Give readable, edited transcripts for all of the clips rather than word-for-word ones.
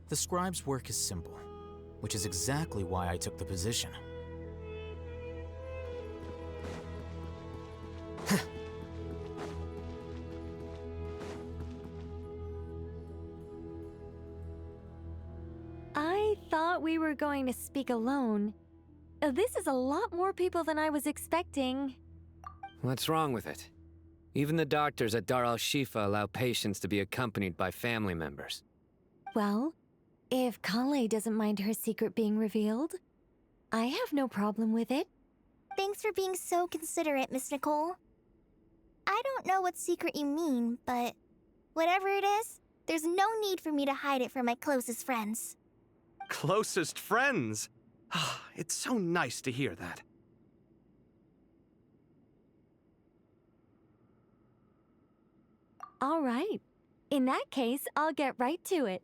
The scribe's work is simple, which is exactly why I took the position. I thought we were going to speak alone. This is a lot more people than I was expecting. What's wrong with it? Even the doctors at Dar al-Shifa allow patients to be accompanied by family members. Well, if Kale doesn't mind her secret being revealed, I have no problem with it. Thanks for being so considerate, Miss Nicole. I don't know what secret you mean, but whatever it is, there's no need for me to hide it from my closest friends. Closest friends? It's so nice to hear that. All right. In that case, I'll get right to it.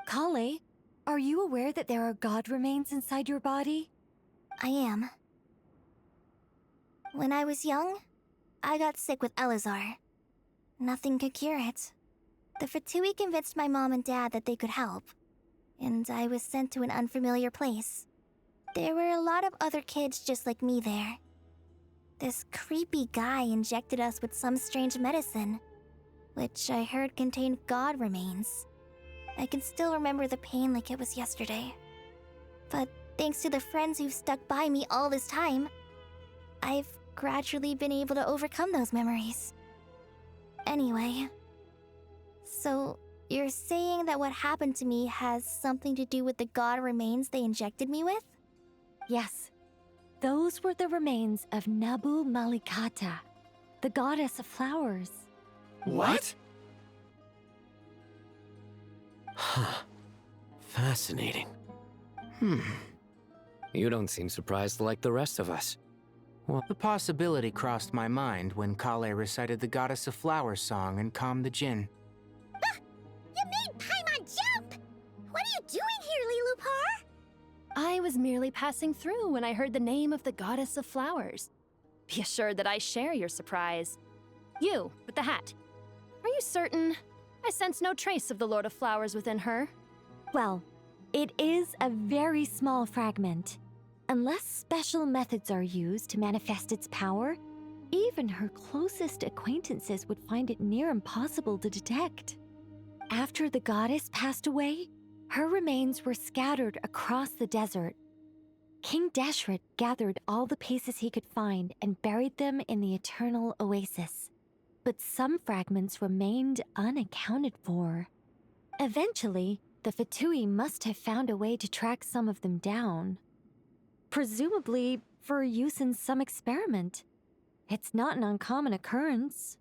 Kale, are you aware that there are god remains inside your body? I am. When I was young, I got sick with Elazar. Nothing could cure it. The Fatui convinced my mom and dad that they could help, and I was sent to an unfamiliar place. There were a lot of other kids just like me there. This creepy guy injected us with some strange medicine, which I heard contained god remains. I can still remember the pain like it was yesterday. But thanks to the friends who've stuck by me all this time, I've gradually been able to overcome those memories. Anyway, so you're saying that what happened to me has something to do with the god remains they injected me with? Yes. Those were the remains of Nabu Malikata, the goddess of flowers. What? Huh. Fascinating. You don't seem surprised like the rest of us. Well, the possibility crossed my mind when Kale recited the Goddess of Flowers song and calmed the Jinn. You made Paimon jump! What are you doing here, Lilupar? I was merely passing through when I heard the name of the Goddess of Flowers. Be assured that I share your surprise. You, with the hat. Are you certain? I sense no trace of the Lord of Flowers within her. Well, it is a very small fragment. Unless special methods are used to manifest its power, even her closest acquaintances would find it near impossible to detect. After the goddess passed away, her remains were scattered across the desert. King Deshret gathered all the pieces he could find and buried them in the eternal oasis. But some fragments remained unaccounted for. Eventually, the Fatui must have found a way to track some of them down. Presumably for use in some experiment. It's not an uncommon occurrence.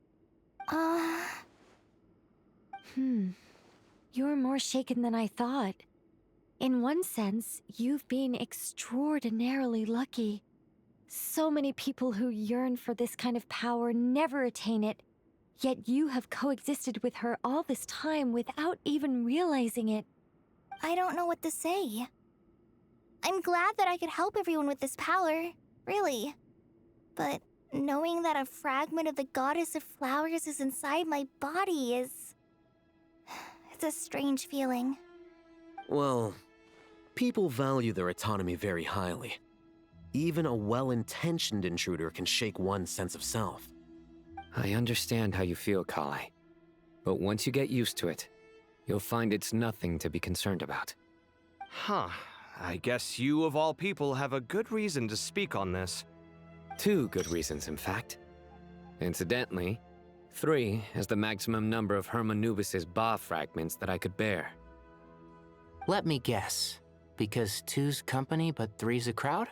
You're more shaken than I thought. In one sense, you've been extraordinarily lucky. So many people who yearn for this kind of power never attain it, yet you have coexisted with her all this time without even realizing it. I don't know what to say. I'm glad that I could help everyone with this power, really. But knowing that a fragment of the Goddess of Flowers is inside my body is... it's a strange feeling. Well, people value their autonomy very highly. Even a well-intentioned intruder can shake one's sense of self. I understand how you feel, Kale. But once you get used to it, you'll find it's nothing to be concerned about. Huh. I guess you, of all people, have a good reason to speak on this. 2 good reasons, in fact. Incidentally, 3 is the maximum number of Hermanubis' Ba fragments that I could bear. Let me guess. Because 2's company but 3's a crowd?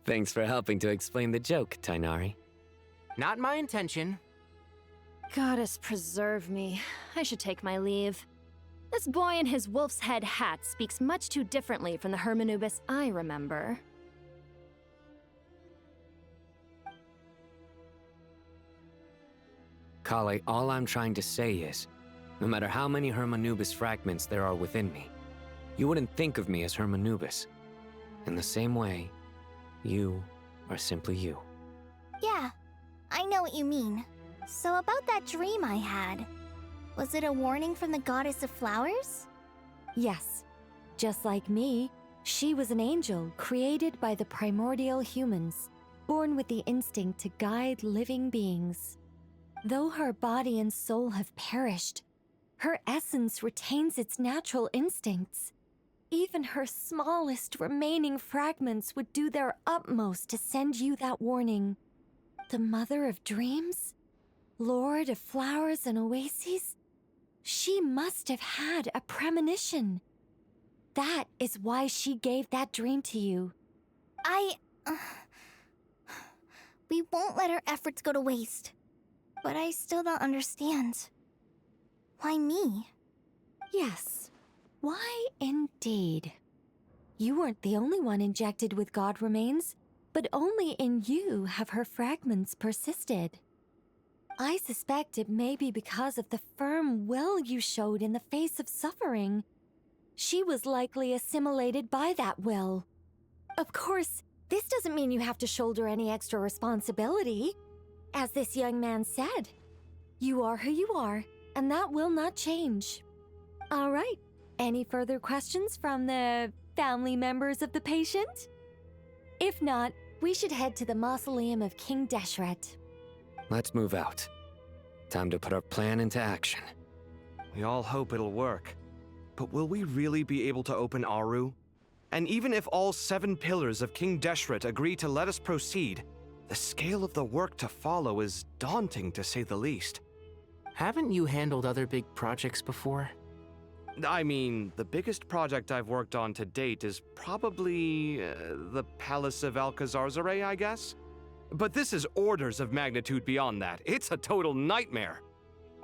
Thanks for helping to explain the joke, Tainari. Not my intention. Goddess preserve me. I should take my leave. This boy in his wolf's head hat speaks much too differently from the Hermanubis I remember. Kale, all I'm trying to say is, no matter how many Hermanubis fragments there are within me, you wouldn't think of me as Hermanubis. In the same way, you are simply you. Yeah, I know what you mean. So about that dream I had, Was it a warning from the goddess of flowers? Yes. Just like me, she was an angel created by the primordial humans, born with the instinct to guide living beings. Though her body and soul have perished, her essence retains its natural instincts. Even her smallest remaining fragments would do their utmost to send you that warning. The Mother of Dreams? Lord of Flowers and Oases? She must have had a premonition. That is why she gave that dream to you. We won't let our efforts go to waste. But I still don't understand. Why me? Yes. Why indeed? You weren't the only one injected with god remains, but only in you have her fragments persisted. I suspect it may be because of the firm will you showed in the face of suffering. She was likely assimilated by that will. Of course, this doesn't mean you have to shoulder any extra responsibility. As this young man said, you are who you are, and that will not change. All right. Any further questions from the family members of the patient? If not, we should head to the mausoleum of King Deshret. Let's move out. Time to put our plan into action. We all hope it'll work. But will we really be able to open Aru? And even if all 7 pillars of King Deshret agree to let us proceed, the scale of the work to follow is daunting to say the least. Haven't you handled other big projects before? I mean, the biggest project I've worked on to date is probably the Palace of Alcazarzaray, I guess? But this is orders of magnitude beyond that. It's a total nightmare.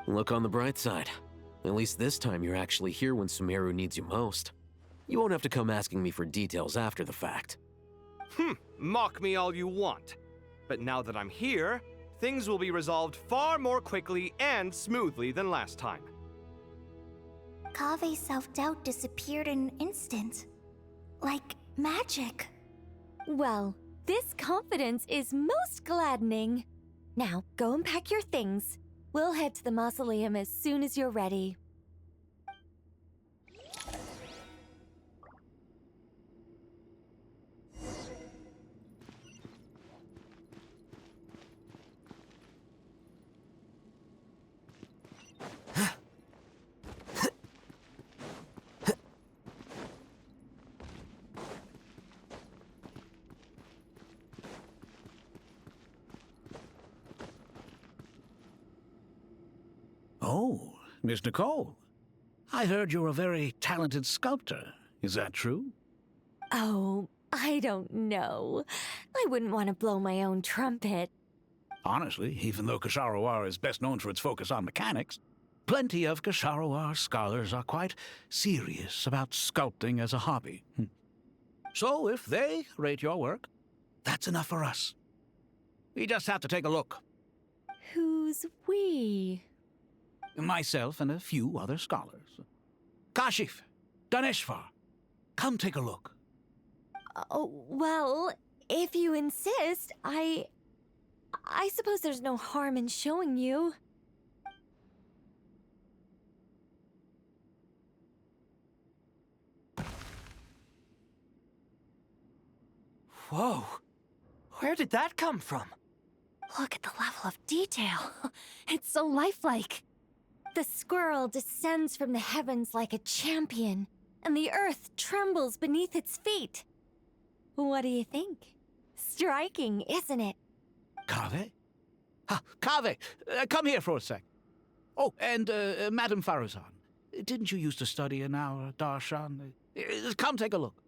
Look on the bright side. At least this time you're actually here when Sumeru needs you most. You won't have to come asking me for details after the fact. Mock me all you want. But now that I'm here, things will be resolved far more quickly and smoothly than last time. Kave's self-doubt disappeared in an instant. Like magic. Well, this confidence is most gladdening. Now, go and pack your things. We'll head to the mausoleum as soon as you're ready. Oh, Miss Nicole. I heard you're a very talented sculptor. Is that true? Oh, I don't know. I wouldn't want to blow my own trumpet. Honestly, even though Kasharawar is best known for its focus on mechanics, plenty of Kasharawar scholars are quite serious about sculpting as a hobby. So if they rate your work, that's enough for us. We just have to take a look. Who's we? Myself and a few other scholars. Kashif, Daneshvar, come take a look. Oh, well, if you insist, I suppose there's no harm in showing you. Whoa! Where did that come from? Look at the level of detail. It's so lifelike. The squirrel descends from the heavens like a champion, and the earth trembles beneath its feet. What do you think? Striking, isn't it? Kave? Kave, come here for a sec. Oh, and Madame Faruzan, didn't you used to study in our darshan? Come take a look.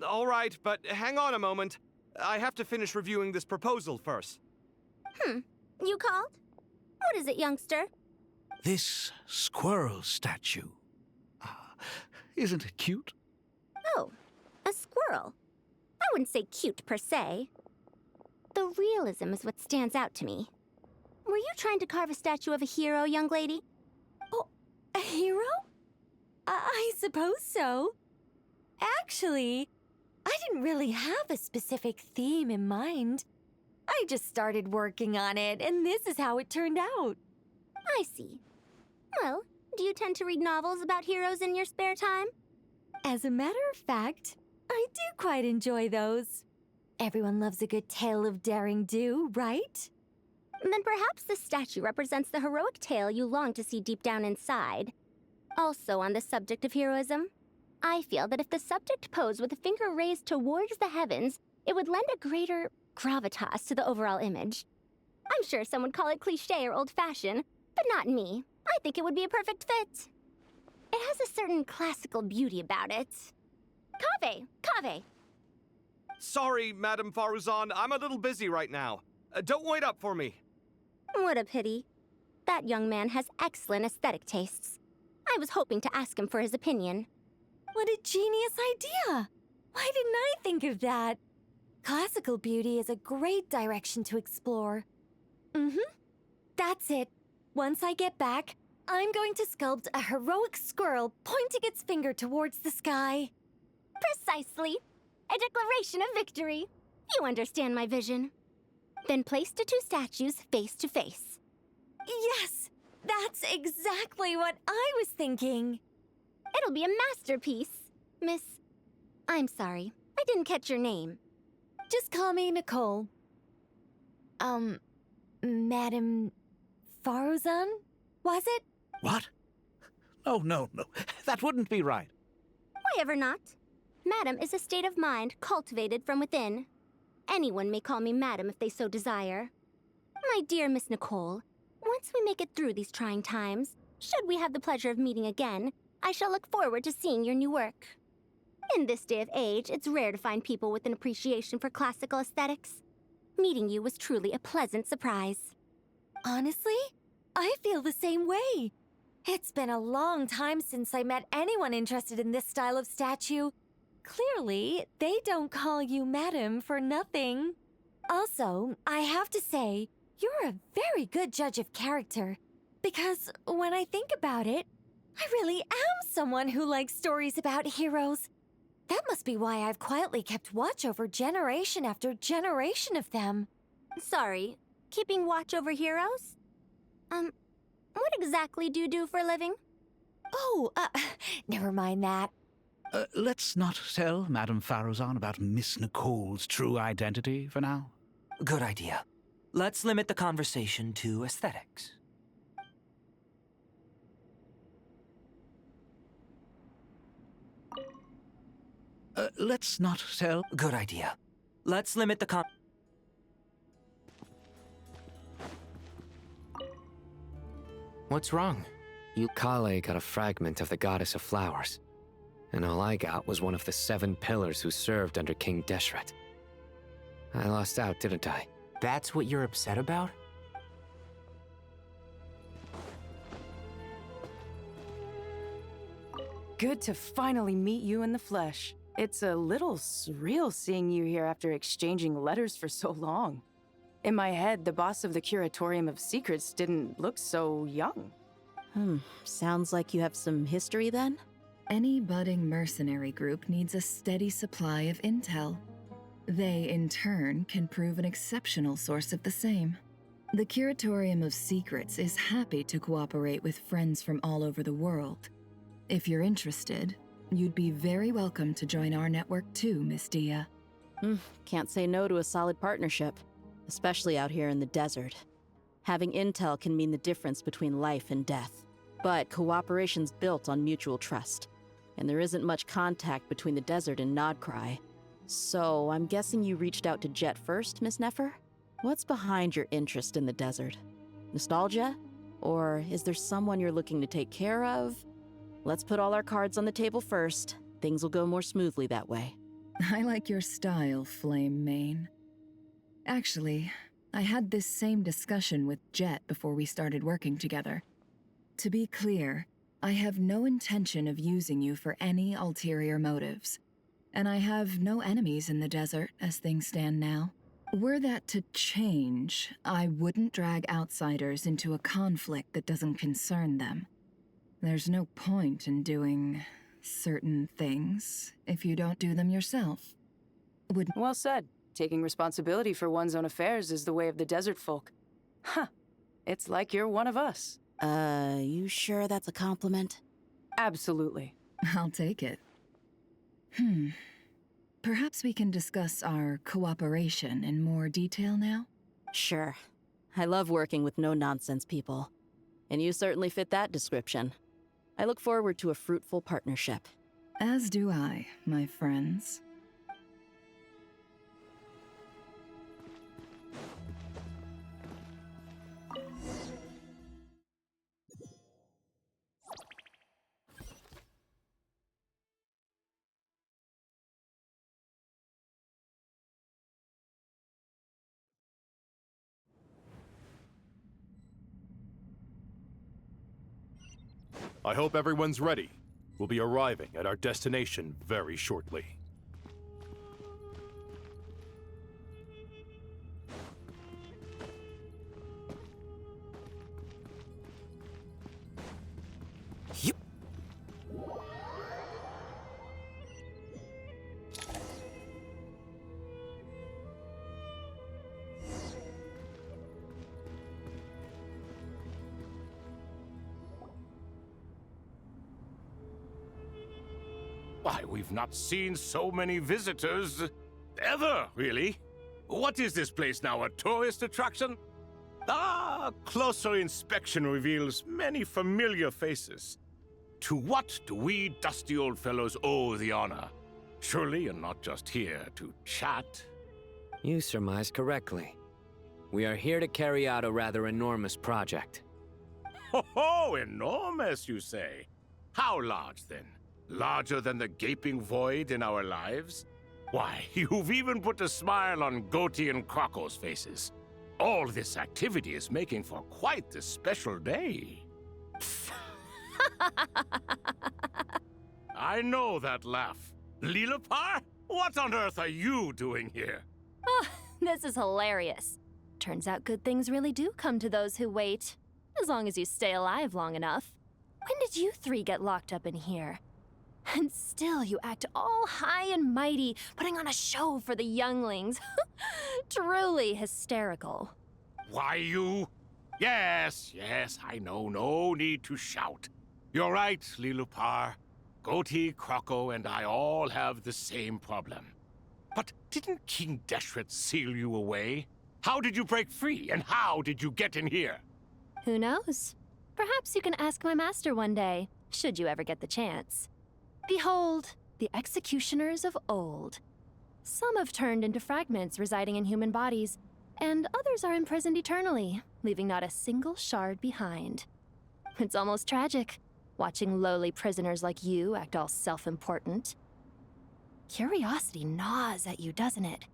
All right, but hang on a moment. I have to finish reviewing this proposal first. You called? What is it, youngster? This squirrel statue. Isn't it cute? Oh, a squirrel. I wouldn't say cute per se. The realism is what stands out to me. Were you trying to carve a statue of a hero, young lady? Oh, a hero? I suppose so. Actually, I didn't really have a specific theme in mind. I just started working on it, and this is how it turned out. I see. Well, do you tend to read novels about heroes in your spare time? As a matter of fact, I do quite enjoy those. Everyone loves a good tale of daring do, right? Then perhaps this statue represents the heroic tale you long to see deep down inside. Also on the subject of heroism, I feel that if the subject posed with a finger raised towards the heavens, it would lend a greater gravitas to the overall image. I'm sure some would call it cliché or old-fashioned, but not me. I think it would be a perfect fit. It has a certain classical beauty about it. Kaveh! Kaveh! Sorry, Madame Faruzan, I'm a little busy right now. Don't wait up for me. What a pity. That young man has excellent aesthetic tastes. I was hoping to ask him for his opinion. What a genius idea! Why didn't I think of that? Classical beauty is a great direction to explore. That's it. Once I get back, I'm going to sculpt a heroic squirrel pointing its finger towards the sky. Precisely. A declaration of victory. You understand my vision. Then place the two statues face to face. Yes! That's exactly what I was thinking. It'll be a masterpiece. Miss... I'm sorry. I didn't catch your name. Just call me Nicole. Madame Faruzan? Was it? What? Oh, no. That wouldn't be right. Why ever not? Madam is a state of mind cultivated from within. Anyone may call me Madam if they so desire. My dear Miss Nicole, once we make it through these trying times, should we have the pleasure of meeting again, I shall look forward to seeing your new work. In this day of age, it's rare to find people with an appreciation for classical aesthetics. Meeting you was truly a pleasant surprise. Honestly, I feel the same way. It's been a long time since I met anyone interested in this style of statue. Clearly, they don't call you Madam for nothing. Also, I have to say, you're a very good judge of character. Because when I think about it, I really am someone who likes stories about heroes. That must be why I've quietly kept watch over generation after generation of them. Sorry, keeping watch over heroes? What exactly do you do for a living? Oh, never mind that. Let's not tell Madame Faruzan about Miss Nicole's true identity for now. Good idea. Let's limit the conversation to aesthetics. Let's not tell... Good idea. Let's limit the What's wrong? Kale got a fragment of the Goddess of Flowers, and all I got was one of the 7 pillars who served under King Deshret. I lost out, didn't I? That's what you're upset about? Good to finally meet you in the flesh. It's a little surreal seeing you here after exchanging letters for so long. In my head, the boss of the Curatorium of Secrets didn't look so young. Sounds like you have some history then? Any budding mercenary group needs a steady supply of intel. They, in turn, can prove an exceptional source of the same. The Curatorium of Secrets is happy to cooperate with friends from all over the world. If you're interested, you'd be very welcome to join our network too, Miss Dia. Can't say no to a solid partnership, especially out here in the desert. Having intel can mean the difference between life and death. But cooperation's built on mutual trust, and there isn't much contact between the desert and Nodcry. So I'm guessing you reached out to Jet first, Miss Nefer? What's behind your interest in the desert? Nostalgia? Or is there someone you're looking to take care of? Let's put all our cards on the table first. Things will go more smoothly that way. I like your style, Flame Mane. Actually, I had this same discussion with Jet before we started working together. To be clear, I have no intention of using you for any ulterior motives. And I have no enemies in the desert as things stand now. Were that to change, I wouldn't drag outsiders into a conflict that doesn't concern them. There's no point in doing certain things if you don't do them yourself. Well said. Taking responsibility for one's own affairs is the way of the desert folk. Huh. It's like you're one of us. You sure that's a compliment? Absolutely. I'll take it. Perhaps we can discuss our cooperation in more detail now? Sure. I love working with no-nonsense people. And you certainly fit that description. I look forward to a fruitful partnership. As do I, my friends. I hope everyone's ready. We'll be arriving at our destination very shortly. Yep. Why, we've not seen so many visitors ever, really. What is this place now, a tourist attraction? Ah, closer inspection reveals many familiar faces. To what do we dusty old fellows owe the honor? Surely you're not just here to chat. You surmise correctly. We are here to carry out a rather enormous project. Ho, enormous, you say? How large, then? Larger than the gaping void in our lives? Why, you've even put a smile on Goatee and Crocco's faces. All this activity is making for quite the special day. I know that laugh. Lilipar? What on earth are you doing here? Oh, this is hilarious. Turns out good things really do come to those who wait. As long as you stay alive long enough. When did you three get locked up in here? And still you act all high and mighty, putting on a show for the younglings. Truly hysterical. Why, you... Yes, I know, no need to shout. You're right, Lilipar. Goatee, Crocco, and I all have the same problem. But didn't King Deshret seal you away? How did you break free, and how did you get in here? Who knows? Perhaps you can ask my master one day, should you ever get the chance. Behold, the executioners of old. Some have turned into fragments residing in human bodies, and others are imprisoned eternally, leaving not a single shard behind. It's almost tragic, watching lowly prisoners like you act all self-important. Curiosity gnaws at you, doesn't it?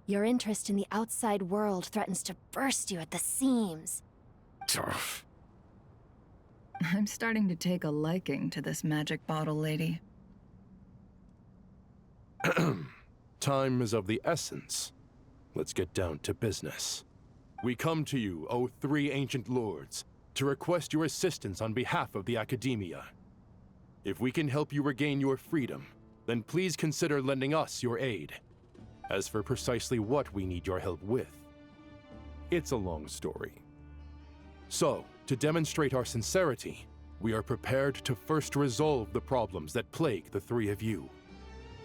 Your interest in the outside world threatens to burst you at the seams. Turf. I'm starting to take a liking to this magic bottle lady. Time is of the essence. Let's get down to business. We come to you, O three ancient lords, to request your assistance on behalf of the Academia. If we can help you regain your freedom, then please consider lending us your aid. As for precisely what we need your help with, it's a long story. So, to demonstrate our sincerity, we are prepared to first resolve the problems that plague the three of you.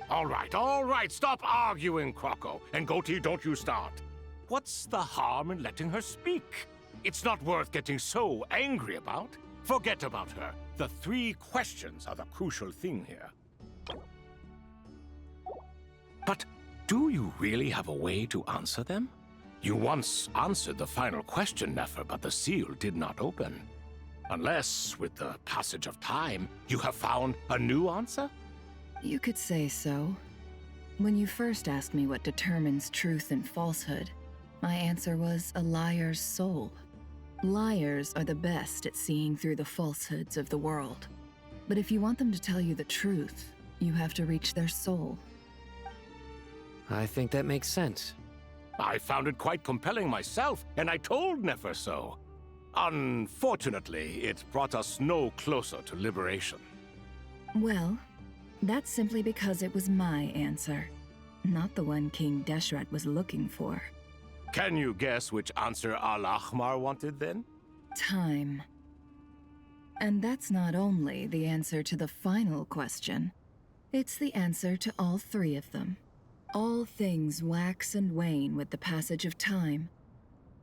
All right, stop arguing, Crocco. And Goatee, don't you start. What's the harm in letting her speak? It's not worth getting so angry about. Forget about her. The three questions are the crucial thing here. But do you really have a way to answer them? You once answered the final question, Nefer, but the seal did not open. Unless, with the passage of time, you have found a new answer? You could say so. When you first asked me what determines truth and falsehood, my answer was a liar's soul. Liars are the best at seeing through the falsehoods of the world. But if you want them to tell you the truth, you have to reach their soul. I think that makes sense. I found it quite compelling myself, and I told Nefer so. Unfortunately, it brought us no closer to liberation. Well, that's simply because it was my answer, not the one King Deshret was looking for. Can you guess which answer Al-Ahmar wanted then? Time. And that's not only the answer to the final question, it's the answer to all three of them. All things wax and wane with the passage of time.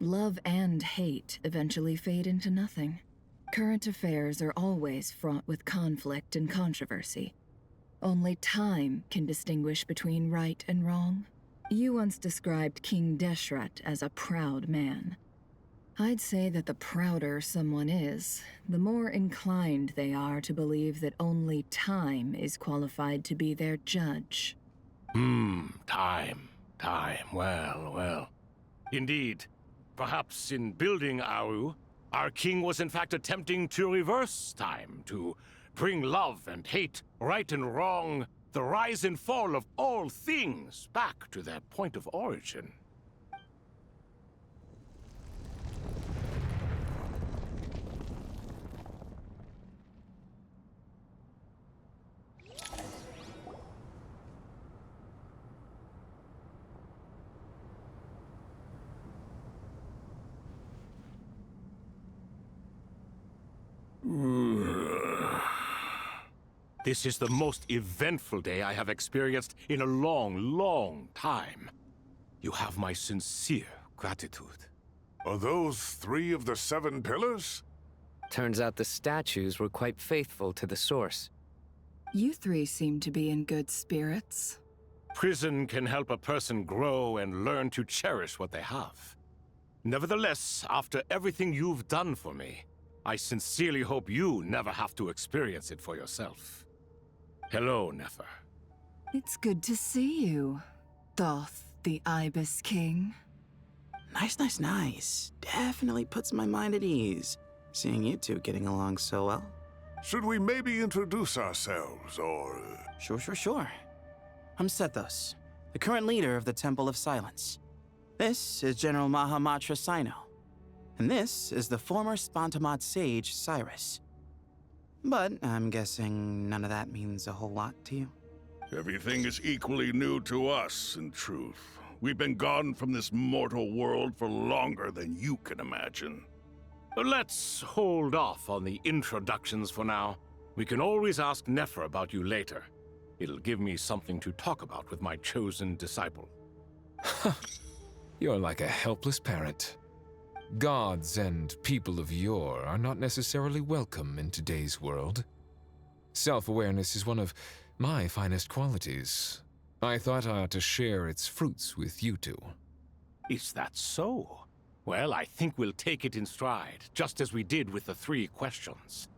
Love and hate eventually fade into nothing. Current affairs are always fraught with conflict and controversy. Only time can distinguish between right and wrong. You once described King Deshret as a proud man. I'd say that the prouder someone is, the more inclined they are to believe that only time is qualified to be their judge. Time. Well. Indeed. Perhaps in building Aru, our king was in fact attempting to reverse time, to bring love and hate, right and wrong, the rise and fall of all things back to their point of origin. This is the most eventful day I have experienced in a long time. You have my sincere gratitude. Are those 3 of the 7 pillars? Turns out the statues were quite faithful to the source. You three seem to be in good spirits. Prison can help a person grow and learn to cherish what they have. Nevertheless, after everything you've done for me, I sincerely hope you never have to experience it for yourself. Hello, Nefer. It's good to see you, Thoth, the Ibis King. Nice. Definitely puts my mind at ease, seeing you two getting along so well. Should we maybe introduce ourselves, or... Sure. I'm Sethos, the current leader of the Temple of Silence. This is General Mahamatra Sino, and this is the former Spantamad sage, Cyrus. But I'm guessing none of that means a whole lot to you. Everything is equally new to us, in truth. We've been gone from this mortal world for longer than you can imagine. Let's hold off on the introductions for now. We can always ask Nefer about you later. It'll give me something to talk about with my chosen disciple. You're like a helpless parent. Gods and people of yore are not necessarily welcome in today's world. Self-awareness is one of my finest qualities. I thought I ought to share its fruits with you two. Is that so? Well, I think we'll take it in stride, just as we did with the 3 questions.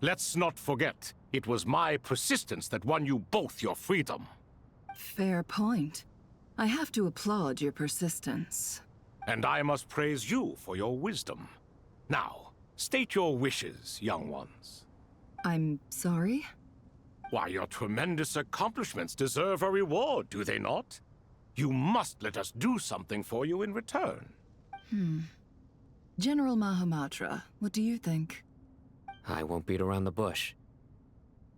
Let's not forget, it was my persistence that won you both your freedom. Fair point. I have to applaud your persistence. And I must praise you for your wisdom. Now, state your wishes, young ones. I'm sorry? Why, your tremendous accomplishments deserve a reward, do they not? You must let us do something for you in return. General Mahamatra, what do you think? I won't beat around the bush.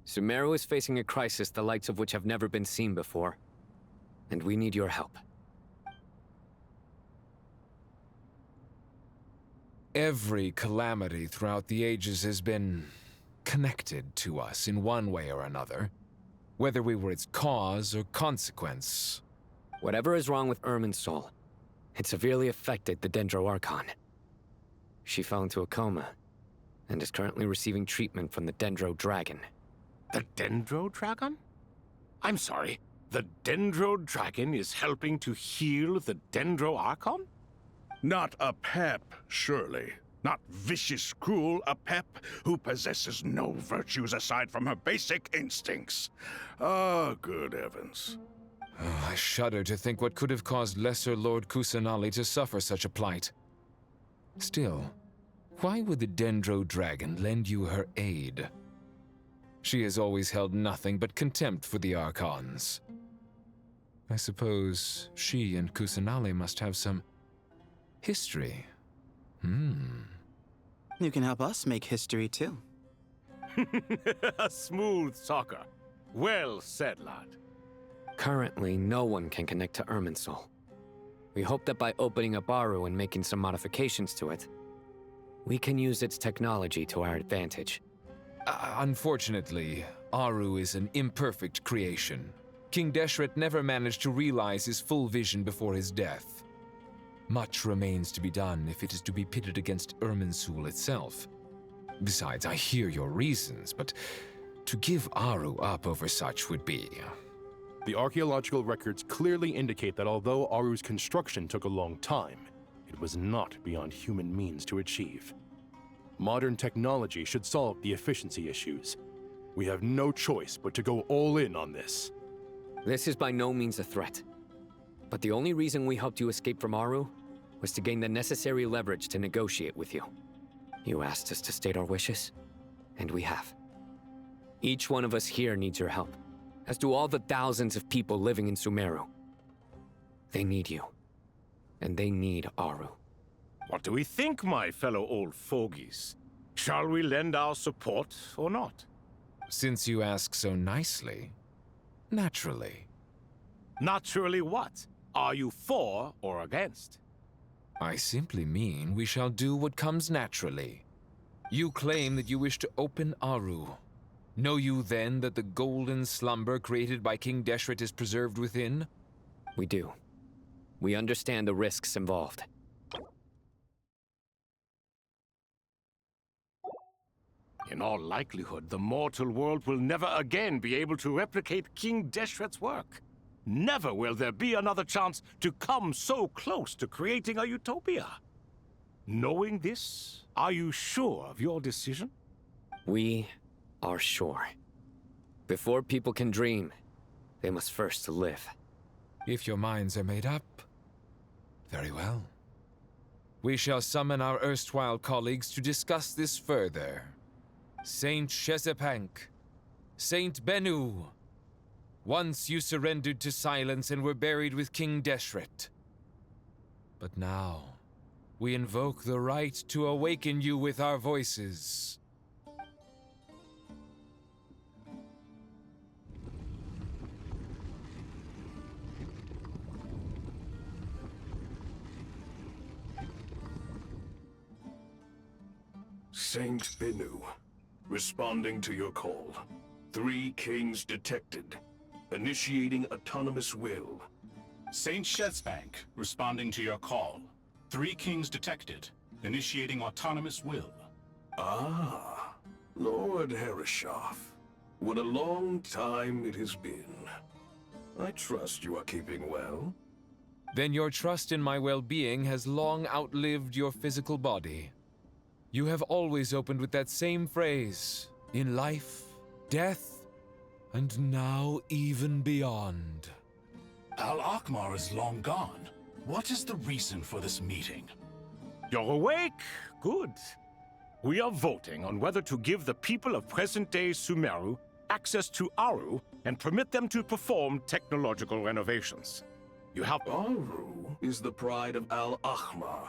Sumeru is facing a crisis the likes of which have never been seen before. And we need your help. Every calamity throughout the ages has been connected to us in one way or another, whether we were its cause or consequence. Whatever is wrong with Irminsul, it severely affected the Dendro Archon. She fell into a coma and is currently receiving treatment from the Dendro Dragon. The Dendro Dragon? I'm sorry, the Dendro Dragon is helping to heal the Dendro Archon? Not a pep, surely. Not vicious, cruel, a pep who possesses no virtues aside from her basic instincts. Ah, good heavens. Oh, I shudder to think what could have caused Lesser Lord Kusanali to suffer such a plight. Still, why would the Dendro Dragon lend you her aid? She has always held nothing but contempt for the Archons. I suppose she and Kusanali must have some history. You can help us make history, too. A smooth talker. Well said, lad. Currently, no one can connect to Irminsul. We hope that by opening up Aru and making some modifications to it, we can use its technology to our advantage. Unfortunately, Aru is an imperfect creation. King Deshret never managed to realize his full vision before his death. Much remains to be done if it is to be pitted against Irminsul itself. Besides, I hear your reasons, but to give Aru up over such would be... The archaeological records clearly indicate that although Aru's construction took a long time, it was not beyond human means to achieve. Modern technology should solve the efficiency issues. We have no choice but to go all in on this. This is by no means a threat. But the only reason we helped you escape from Aru was to gain the necessary leverage to negotiate with you. You asked us to state our wishes, and we have. Each one of us here needs your help, as do all the thousands of people living in Sumeru. They need you, and they need Aru. What do we think, my fellow old fogies? Shall we lend our support or not? Since you ask so nicely, naturally. Naturally what? Are you for or against? I simply mean we shall do what comes naturally. You claim that you wish to open Aru. Know you then that the golden slumber created by King Deshret is preserved within? We do. We understand the risks involved. In all likelihood, the mortal world will never again be able to replicate King Deshret's work. Never will there be another chance to come so close to creating a utopia. Knowing this, are you sure of your decision? We are sure. Before people can dream, they must first live. If your minds are made up, very well. We shall summon our erstwhile colleagues to discuss this further. Saint Shezepank, Saint Bennu, once you surrendered to silence and were buried with King Deshret. But now, we invoke the right to awaken you with our voices. Saint Bennu, responding to your call. 3 kings detected. Initiating autonomous will. Saint Shezbank, responding to your call. 3 kings detected. Initiating autonomous will. Ah, Lord Herreshoff. What a long time it has been. I trust you are keeping well. Then your trust in my well-being has long outlived your physical body. You have always opened with that same phrase, in life, death, and now even beyond. Al-Akmar is long gone. What is the reason for this meeting? You're awake? Good. We are voting on whether to give the people of present-day Sumeru access to Aru and permit them to perform technological renovations. You have... Aru is the pride of Al-Akmar.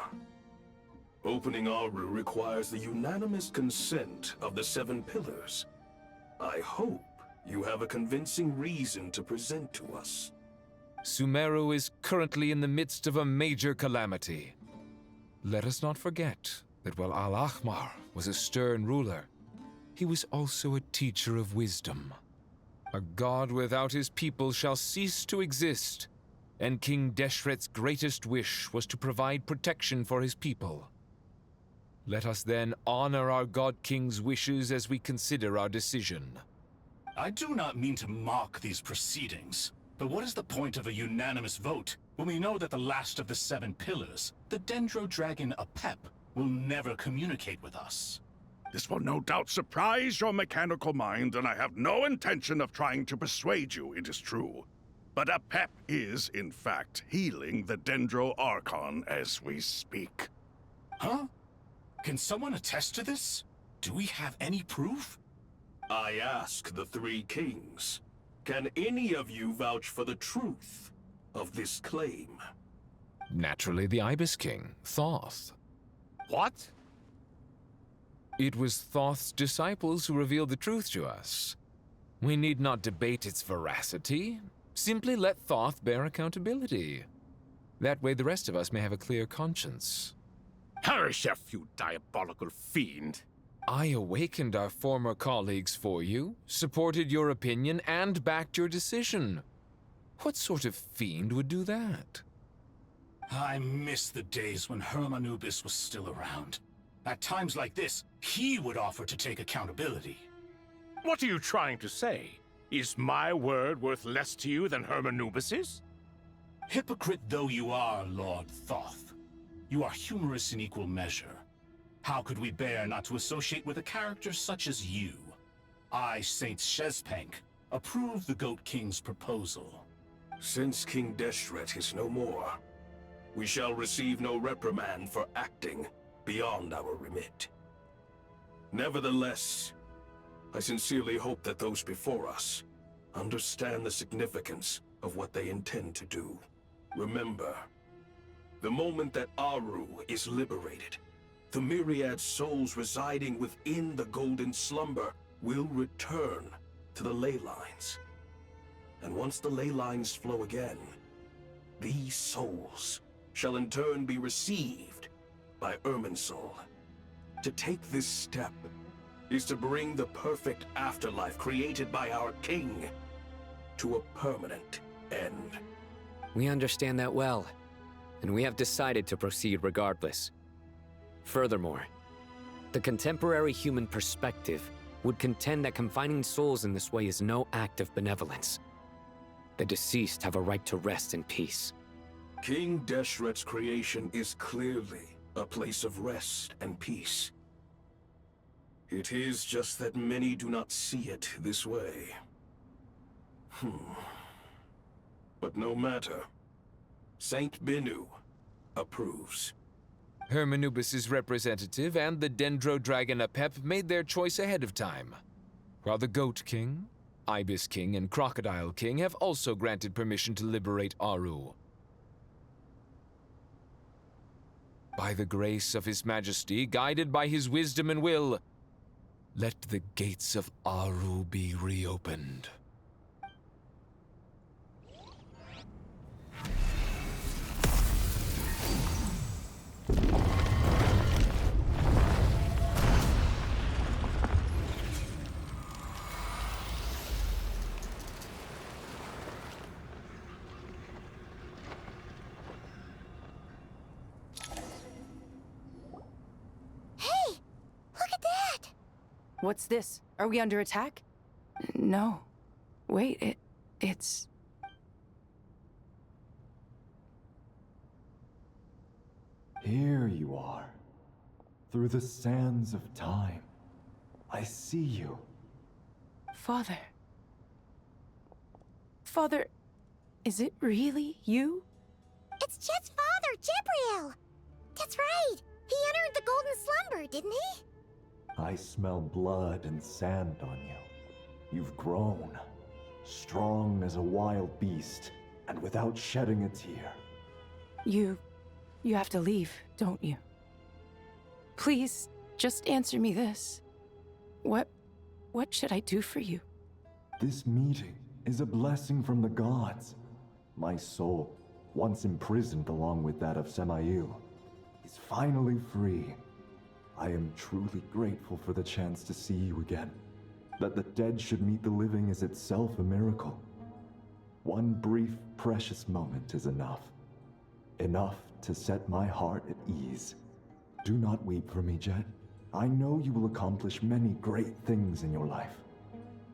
Opening Aru requires the unanimous consent of the 7 pillars. I hope you have a convincing reason to present to us. Sumeru is currently in the midst of a major calamity. Let us not forget that while Al-Ahmar was a stern ruler, he was also a teacher of wisdom. A god without his people shall cease to exist, and King Deshret's greatest wish was to provide protection for his people. Let us then honor our God King's wishes as we consider our decision. I do not mean to mock these proceedings, but what is the point of a unanimous vote when we know that the last of the 7 pillars, the Dendro Dragon Apep, will never communicate with us? This will no doubt surprise your mechanical mind, and I have no intention of trying to persuade you it is true. But Apep is, in fact, healing the Dendro Archon as we speak. Huh? Can someone attest to this? Do we have any proof? I ask the 3 kings. Can any of you vouch for the truth of this claim? Naturally, the Ibis King, Thoth. What? It was Thoth's disciples who revealed the truth to us. We need not debate its veracity. Simply let Thoth bear accountability. That way the rest of us may have a clear conscience. Herreshoff, you diabolical fiend! I awakened our former colleagues for you, supported your opinion, and backed your decision. What sort of fiend would do that? I miss the days when Hermanubis was still around. At times like this, he would offer to take accountability. What are you trying to say? Is my word worth less to you than Hermanubis's? Hypocrite though you are, Lord Thoth, you are humorous in equal measure. How could we bear not to associate with a character such as you? I, Saint Shezpank, approve the Goat King's proposal. Since King Deshret is no more, we shall receive no reprimand for acting beyond our remit. Nevertheless, I sincerely hope that those before us understand the significance of what they intend to do. Remember, the moment that Aru is liberated, the myriad souls residing within the Golden Slumber will return to the ley lines. And once the ley lines flow again, these souls shall in turn be received by Irminsul. To take this step is to bring the perfect afterlife created by our king to a permanent end. We understand that well, and we have decided to proceed regardless. Furthermore, the contemporary human perspective would contend that confining souls in this way is no act of benevolence. The deceased have a right to rest in peace. King Deshret's creation is clearly a place of rest and peace. It is just that many do not see it this way. But no matter. Saint Binu approves. Hermanubis' representative and the Dendro Dragon Apep made their choice ahead of time, while the Goat King, Ibis King, and Crocodile King have also granted permission to liberate Aru. By the grace of His Majesty, guided by his wisdom and will, let the gates of Aru be reopened. What's this? Are we under attack? No. Wait, it's... Here you are. Through the sands of time. I see you. Father. Father, is it really you? It's Jet's father, Jibriel! That's right! He entered the Golden Slumber, didn't he? I smell blood and sand on you. You've grown. Strong as a wild beast, and without shedding a tear. You have to leave, don't you? Please, just answer me this. What should I do for you? This meeting is a blessing from the gods. My soul, once imprisoned along with that of Semail, is finally free. I am truly grateful for the chance to see you again. That the dead should meet the living is itself a miracle. One brief, precious moment is enough. Enough to set my heart at ease. Do not weep for me, Jet. I know you will accomplish many great things in your life.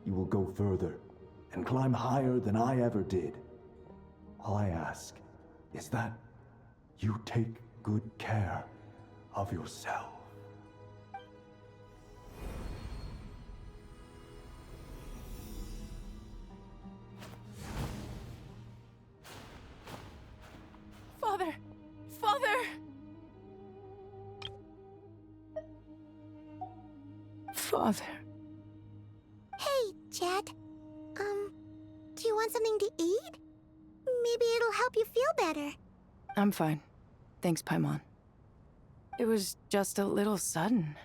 You will go further and climb higher than I ever did. All I ask is that you take good care of yourself. Father! Father! Father. Hey, Jet. Do you want something to eat? Maybe it'll help you feel better. I'm fine. Thanks, Paimon. It was just a little sudden.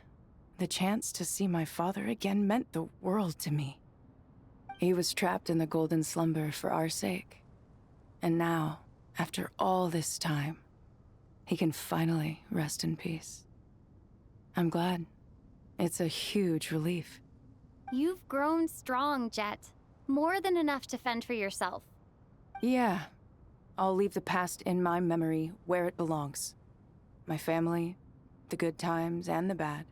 The chance to see my father again meant the world to me. He was trapped in the Golden Slumber for our sake. And now, after all this time, he can finally rest in peace. I'm glad. It's a huge relief. You've grown strong, Jet. More than enough to fend for yourself. Yeah. I'll leave the past in my memory where it belongs. My family, the good times and the bad.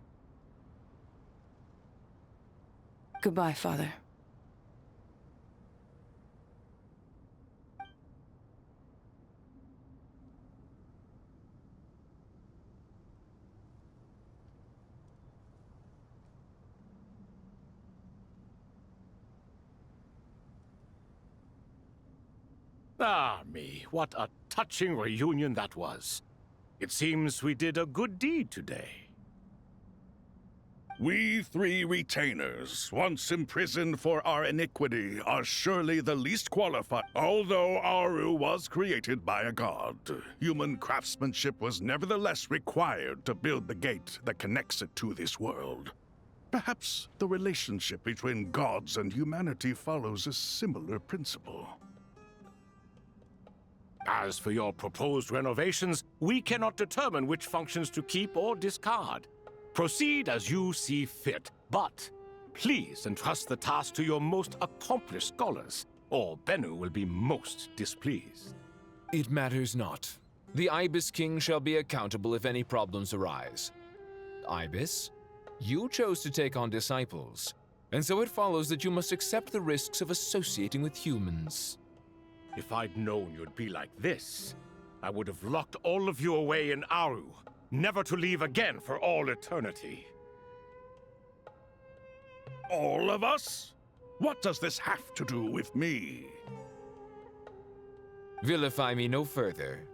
Goodbye, Father. Ah, me, what a touching reunion that was. It seems we did a good deed today. We three retainers, once imprisoned for our iniquity, are surely the least qualified. Although Aru was created by a god, human craftsmanship was nevertheless required to build the gate that connects it to this world. Perhaps the relationship between gods and humanity follows a similar principle. As for your proposed renovations, we cannot determine which functions to keep or discard. Proceed as you see fit, but please entrust the task to your most accomplished scholars, or Bennu will be most displeased. It matters not. The Ibis King shall be accountable if any problems arise. Ibis, you chose to take on disciples, and so it follows that you must accept the risks of associating with humans. If I'd known you'd be like this, I would have locked all of you away in Aru, never to leave again for all eternity. All of us? What does this have to do with me? Vilify me no further.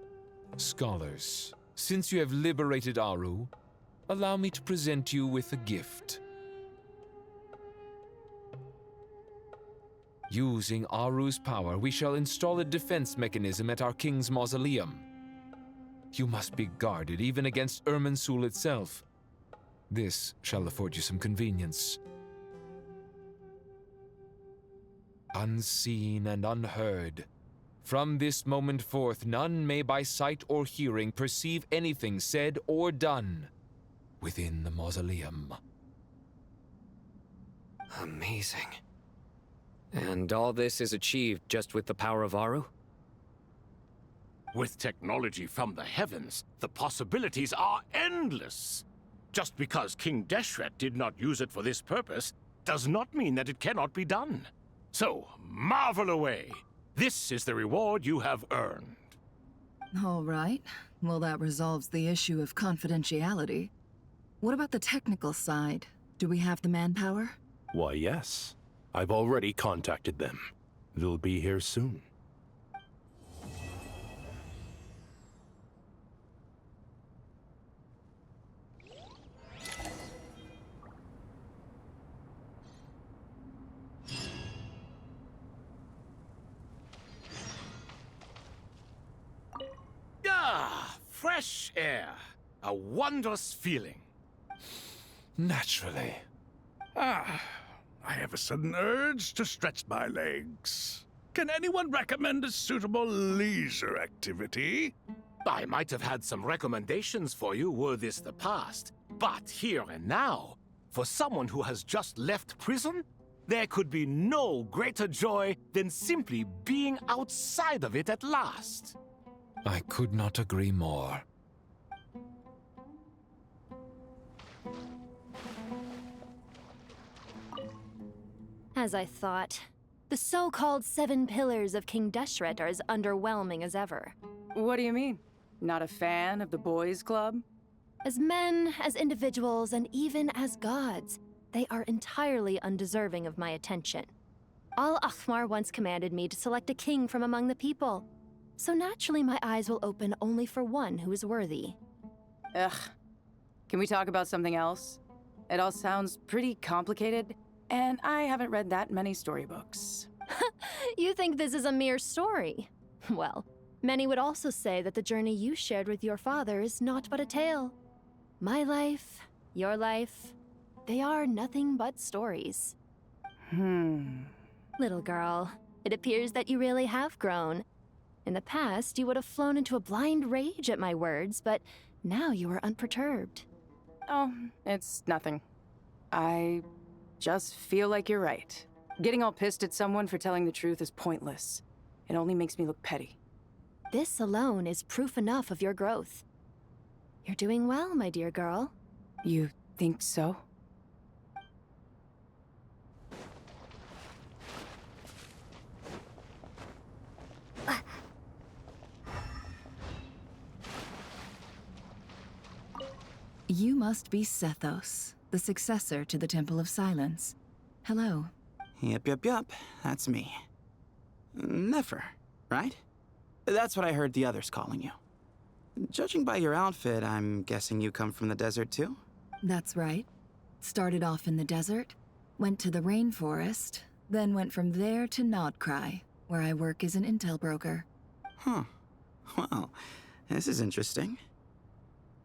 Scholars, since you have liberated Aru, allow me to present you with a gift. Using Aru's power, we shall install a defense mechanism at our king's mausoleum. You must be guarded even against Irminsul itself. This shall afford you some convenience. Unseen and unheard, from this moment forth, none may by sight or hearing perceive anything said or done within the mausoleum. Amazing. And all this is achieved just with the power of Aru? With technology from the heavens, the possibilities are endless. Just because King Deshret did not use it for this purpose does not mean that it cannot be done. So, marvel away. This is the reward you have earned. All right. Well, that resolves the issue of confidentiality. What about the technical side? Do we have the manpower? Why, yes. I've already contacted them. They'll be here soon. Ah, fresh air. A wondrous feeling. Naturally. I have a sudden urge to stretch my legs. Can anyone recommend a suitable leisure activity? I might have had some recommendations for you were this the past. But here and now, for someone who has just left prison, there could be no greater joy than simply being outside of it at last. I could not agree more. As I thought, the so-called 7 pillars of King Deshret are as underwhelming as ever. What do you mean? Not a fan of the boys' club? As men, as individuals, and even as gods, they are entirely undeserving of my attention. Al-Akhmar once commanded me to select a king from among the people, so naturally my eyes will open only for one who is worthy. Ugh. Can we talk about something else? It all sounds pretty complicated, and I haven't read that many storybooks. You think this is a mere story? Well, many would also say that the journey you shared with your father is not but a tale. My life, your life, they are nothing but stories. Little girl, it appears that you really have grown. In the past, you would have flown into a blind rage at my words, but now you are unperturbed. Oh, it's nothing. I just feel like you're right. Getting all pissed at someone for telling the truth is pointless. It only makes me look petty. This alone is proof enough of your growth. You're doing well, my dear girl. You think so? You must be Sethos, the successor to the Temple of Silence. Hello. Yep. That's me. Nefer, right? That's what I heard the others calling you. Judging by your outfit, I'm guessing you come from the desert too? That's right. Started off in the desert, went to the rainforest, then went from there to Nodcry, where I work as an intel broker. Huh. Well, this is interesting.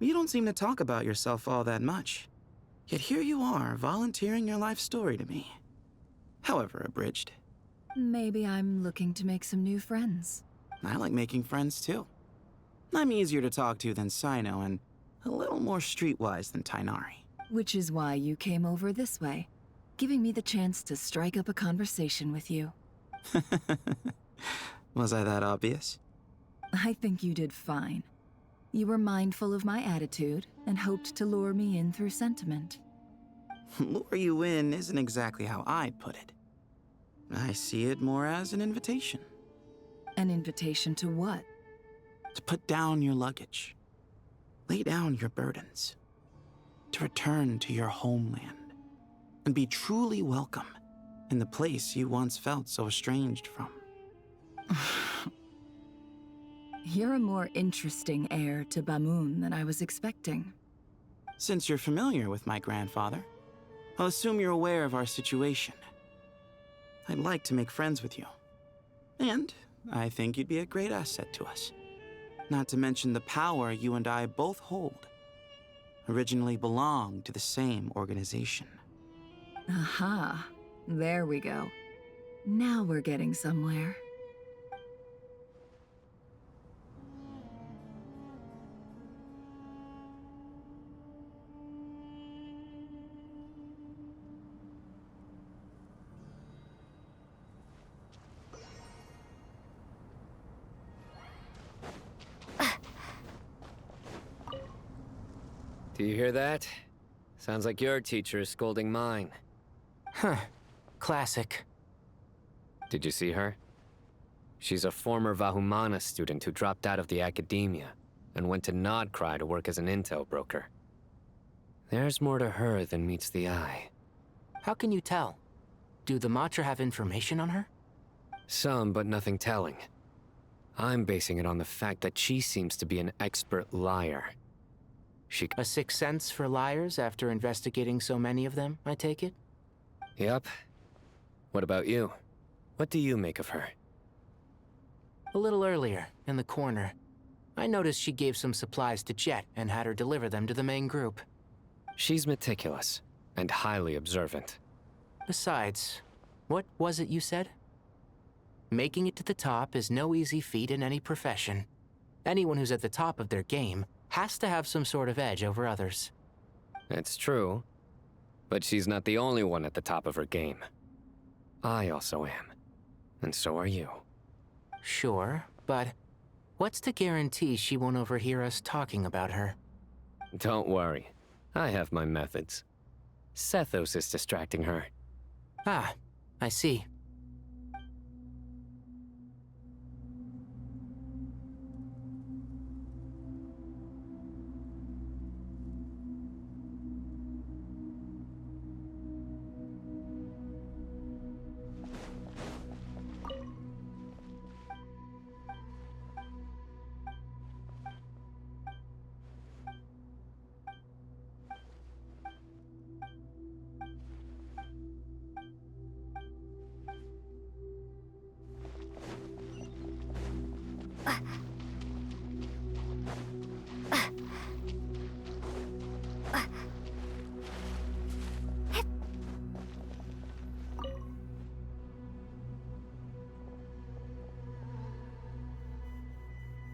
You don't seem to talk about yourself all that much. Yet here you are, volunteering your life story to me. However abridged. Maybe I'm looking to make some new friends. I like making friends too. I'm easier to talk to than Sino and a little more streetwise than Tainari. Which is why you came over this way, giving me the chance to strike up a conversation with you. Was I that obvious? I think you did fine. You were mindful of my attitude and hoped to lure me in through sentiment. Lure you in isn't exactly how I'd put it. I see it more as an invitation. An invitation to what? To put down your luggage. Lay down your burdens. To return to your homeland. And be truly welcome in the place you once felt so estranged from. You're a more interesting heir to Bamun than I was expecting. Since you're familiar with my grandfather, I'll assume you're aware of our situation. I'd like to make friends with you. And I think you'd be a great asset to us. Not to mention the power you and I both hold. Originally belonged to the same organization. Aha, there we go. Now we're getting somewhere. Do you hear that? Sounds like your teacher is scolding mine. Huh. Classic. Did you see her? She's a former Vahumana student who dropped out of the academia and went to Nodcry to work as an intel broker. There's more to her than meets the eye. How can you tell? Do the Matra have information on her? Some, but nothing telling. I'm basing it on the fact that she seems to be an expert liar. A sixth sense for liars after investigating so many of them, I take it? Yep. What about you? What do you make of her? A little earlier, in the corner, I noticed she gave some supplies to Jet and had her deliver them to the main group. She's meticulous and highly observant. Besides, what was it you said? Making it to the top is no easy feat in any profession. Anyone who's at the top of their game has to have some sort of edge over others. It's true, but she's not the only one at the top of her game. I also am, and so are you. Sure, but what's to guarantee she won't overhear us talking about her? Don't worry, I have my methods. Sethos is distracting her. Ah, I see.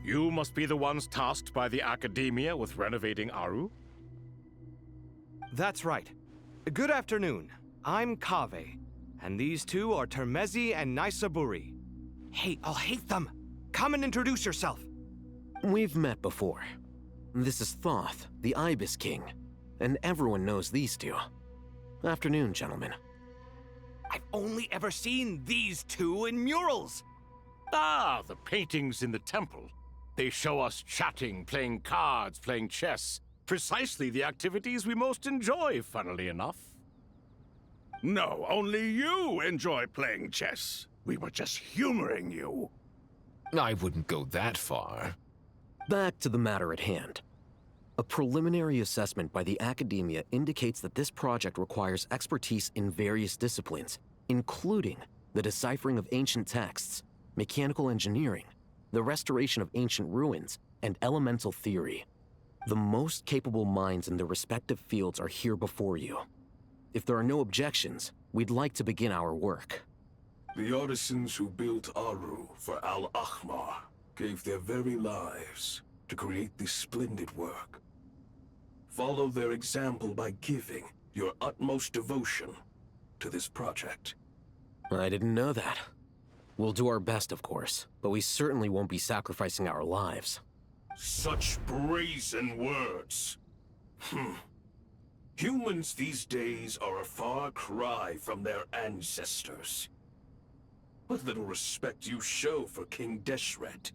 You must be the ones tasked by the Academia with renovating Aru? That's right. Good afternoon. I'm Kaveh, and these two are Termezi and Naisaburi. Hey, I'll hate them! Come and introduce yourself! We've met before. This is Thoth, the Ibis King, and everyone knows these two. Afternoon, gentlemen. I've only ever seen these two in murals! Ah, the paintings in the temple. They show us chatting, playing cards, playing chess. Precisely the activities we most enjoy, funnily enough. No, only you enjoy playing chess. We were just humoring you. I wouldn't go that far. Back to the matter at hand. A preliminary assessment by the Academia indicates that this project requires expertise in various disciplines, including the deciphering of ancient texts, mechanical engineering, the restoration of ancient ruins, and elemental theory. The most capable minds in their respective fields are here before you. If there are no objections, we'd like to begin our work. The artisans who built Aru for Al-Ahmar gave their very lives to create this splendid work. Follow their example by giving your utmost devotion to this project. I didn't know that. We'll do our best, of course, but we certainly won't be sacrificing our lives. Such brazen words. Humans these days are a far cry from their ancestors. What little respect you show for King Deshret.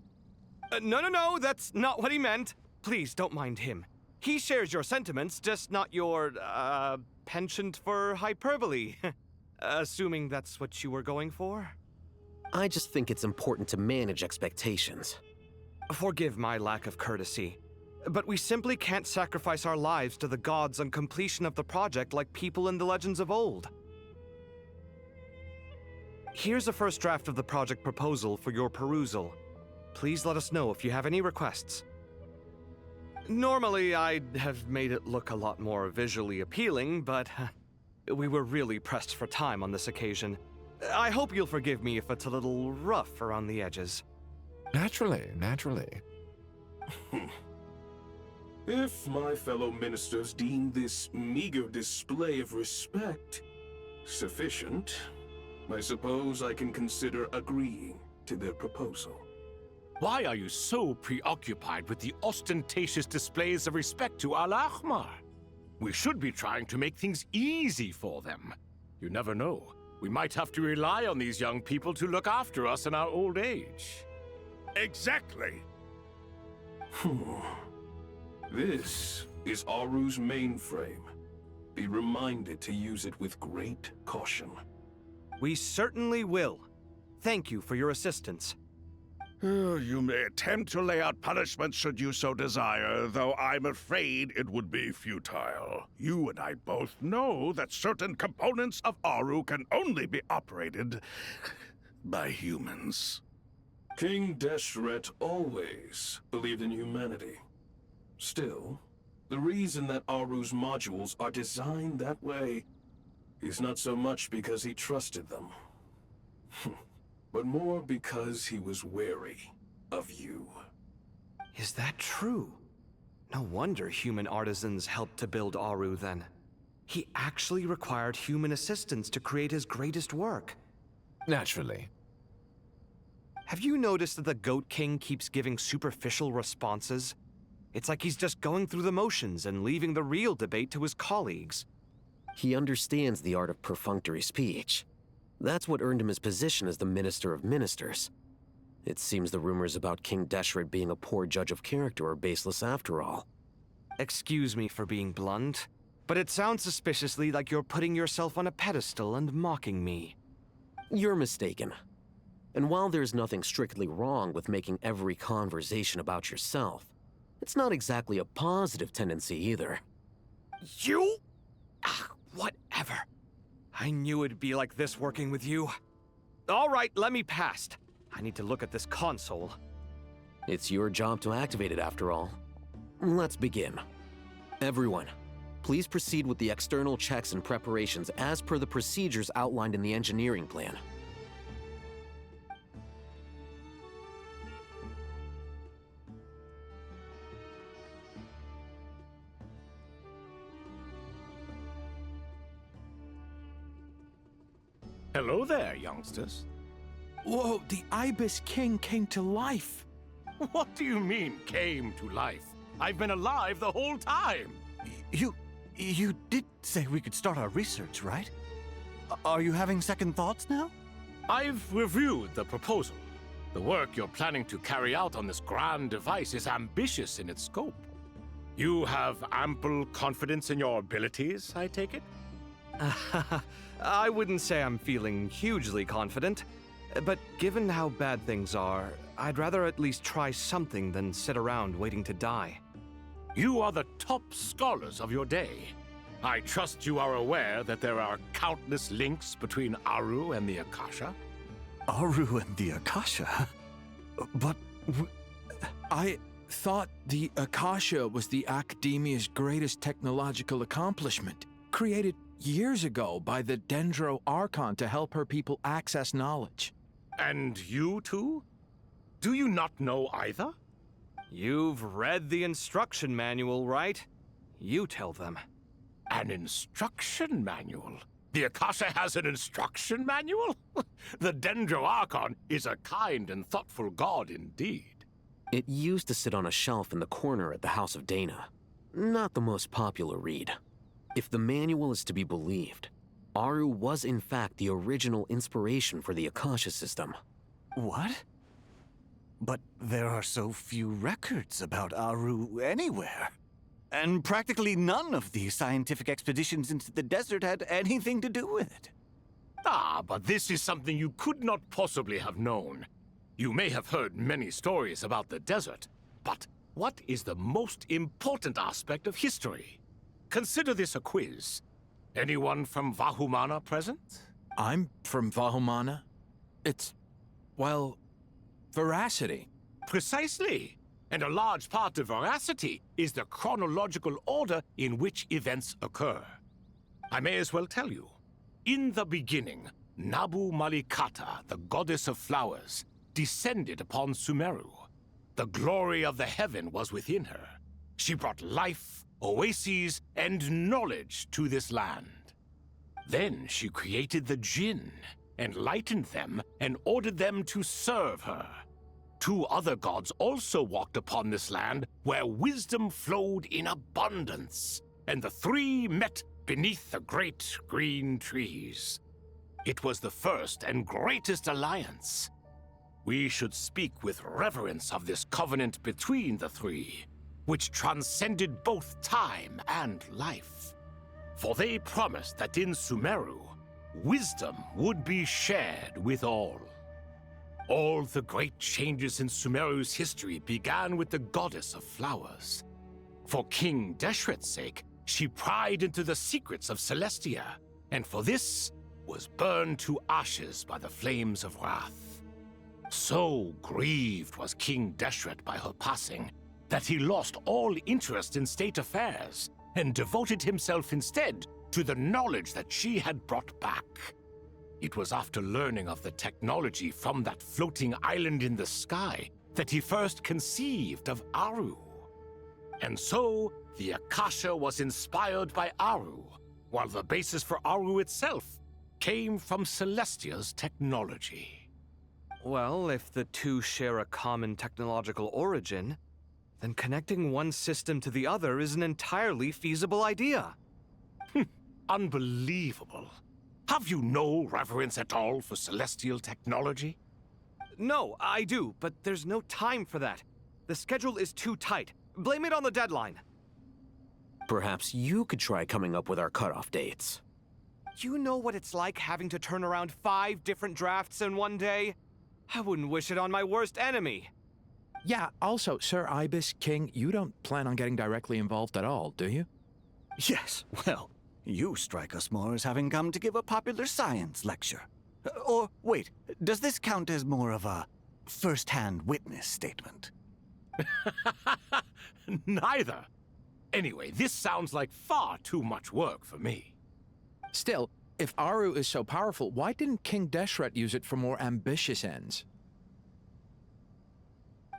No, that's not what he meant. Please, don't mind him. He shares your sentiments, just not your, penchant for hyperbole. Assuming that's what you were going for? I just think it's important to manage expectations. Forgive my lack of courtesy, but we simply can't sacrifice our lives to the gods on completion of the project like people in the legends of old. Here's a first draft of the project proposal for your perusal. Please let us know if you have any requests. Normally, I'd have made it look a lot more visually appealing, but we were really pressed for time on this occasion. I hope you'll forgive me if it's a little rough around the edges. Naturally. If my fellow ministers deem this meager display of respect sufficient, I suppose I can consider agreeing to their proposal. Why are you so preoccupied with the ostentatious displays of respect to Al-Ahmar? We should be trying to make things easy for them. You never know. We might have to rely on these young people to look after us in our old age. Exactly. This is Aru's mainframe. Be reminded to use it with great caution. We certainly will. Thank you for your assistance. You may attempt to lay out punishment should you so desire, though I'm afraid it would be futile. You and I both know that certain components of Aru can only be operated by humans. King Deshret always believed in humanity. Still, the reason that Aru's modules are designed that way is not so much because he trusted them, but more because he was wary of you. Is that true? No wonder human artisans helped to build Aru then. He actually required human assistance to create his greatest work. Naturally. Have you noticed that the Goat King keeps giving superficial responses? It's like he's just going through the motions and leaving the real debate to his colleagues. He understands the art of perfunctory speech. That's what earned him his position as the Minister of Ministers. It seems the rumors about King Deshret being a poor judge of character are baseless after all. Excuse me for being blunt, but it sounds suspiciously like you're putting yourself on a pedestal and mocking me. You're mistaken. And while there's nothing strictly wrong with making every conversation about yourself, it's not exactly a positive tendency either. You? Whatever. I knew it'd be like this working with you. All right, let me past. I need to look at this console. It's your job to activate it after all. Let's begin. Everyone, please proceed with the external checks and preparations as per the procedures outlined in the engineering plan. Hello there, youngsters. Whoa, the Ibis King came to life. What do you mean, came to life? I've been alive the whole time. You did say we could start our research, right? Are you having second thoughts now? I've reviewed the proposal. The work you're planning to carry out on this grand device is ambitious in its scope. You have ample confidence in your abilities, I take it? I wouldn't say I'm feeling hugely confident, but given how bad things are, I'd rather at least try something than sit around waiting to die. You are the top scholars of your day. I trust you are aware that there are countless links between Aru and the Akasha? Aru and the Akasha? But I thought the Akasha was the Academia's greatest technological accomplishment, created years ago by the Dendro Archon to help her people access knowledge. And you too? Do you not know either? You've read the instruction manual, right? You tell them. An instruction manual? The Akasha has an instruction manual? The Dendro Archon is a kind and thoughtful god indeed. It used to sit on a shelf in the corner at the House of Dana. Not the most popular read. If the manual is to be believed, Aru was in fact the original inspiration for the Akasha system. what? But there are so few records about Aru anywhere. And practically none of the scientific expeditions into the desert had anything to do with it. Ah, but this is something you could not possibly have known. You may have heard many stories about the desert, but what is the most important aspect of history? Consider this a quiz. Anyone from Vahumana present? I'm from Vahumana. It's, well, veracity. Precisely. And a large part of veracity is the chronological order in which events occur. I may as well tell you. In the beginning, Nabu Malikata, the goddess of flowers, descended upon Sumeru. The glory of the heaven was within her. She brought life, oases, and knowledge to this land. Then she created the Jinn, enlightened them, and ordered them to serve her. Two other gods also walked upon this land where wisdom flowed in abundance, and the three met beneath the great green trees. It was the first and greatest alliance. We should speak with reverence of this covenant between the three, which transcended both time and life. For they promised that in Sumeru, wisdom would be shared with all. All the great changes in Sumeru's history began with the goddess of flowers. For King Deshret's sake, she pried into the secrets of Celestia, and for this was burned to ashes by the flames of wrath. So grieved was King Deshret by her passing that he lost all interest in state affairs and devoted himself instead to the knowledge that she had brought back. It was after learning of the technology from that floating island in the sky that he first conceived of Aru. And so, the Akasha was inspired by Aru, while the basis for Aru itself came from Celestia's technology. Well, if the two share a common technological origin, then connecting one system to the other is an entirely feasible idea. Unbelievable. Have you no reverence at all for celestial technology? No, I do, but there's no time for that. The schedule is too tight. Blame it on the deadline. Perhaps you could try coming up with our cutoff dates. You know what it's like having to turn around 5 different drafts in one day? I wouldn't wish it on my worst enemy. Yeah, also, Sir Ibis King, you don't plan on getting directly involved at all, do you? Yes, well, you strike us more as having come to give a popular science lecture. Or, wait, does this count as more of a first-hand witness statement? Neither. Anyway, this sounds like far too much work for me. Still, if Aru is so powerful, why didn't King Deshret use it for more ambitious ends?